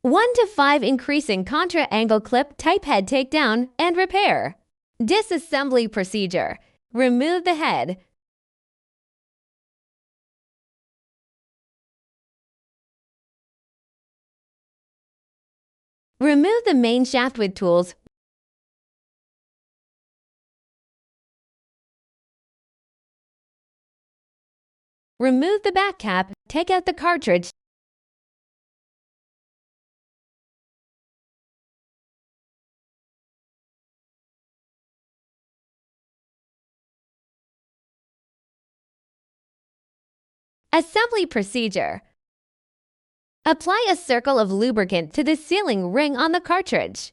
1 to 5 increasing contra angle clip type head takedown and repair. Disassembly procedure. Remove the head. Remove the main shaft with tools. Remove the back cap. Take out the cartridge. Assembly procedure. Apply a circle of lubricant to the sealing ring on the cartridge.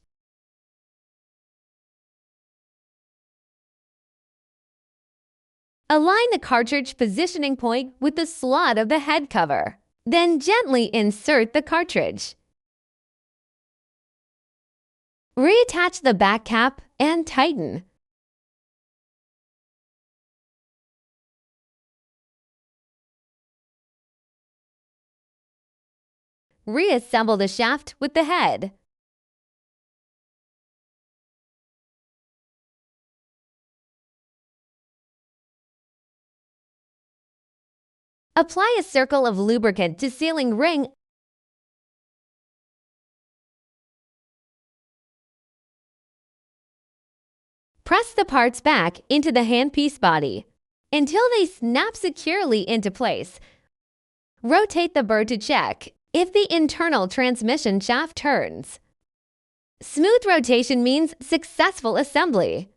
Align the cartridge positioning point with the slot of the head cover. Then gently insert the cartridge. Reattach the back cap and tighten. Reassemble the shaft with the head. Apply a circle of lubricant to sealing ring. Press the parts back into the handpiece body until they snap securely into place. Rotate the burr to check if the internal transmission shaft turns. Smooth rotation means successful assembly.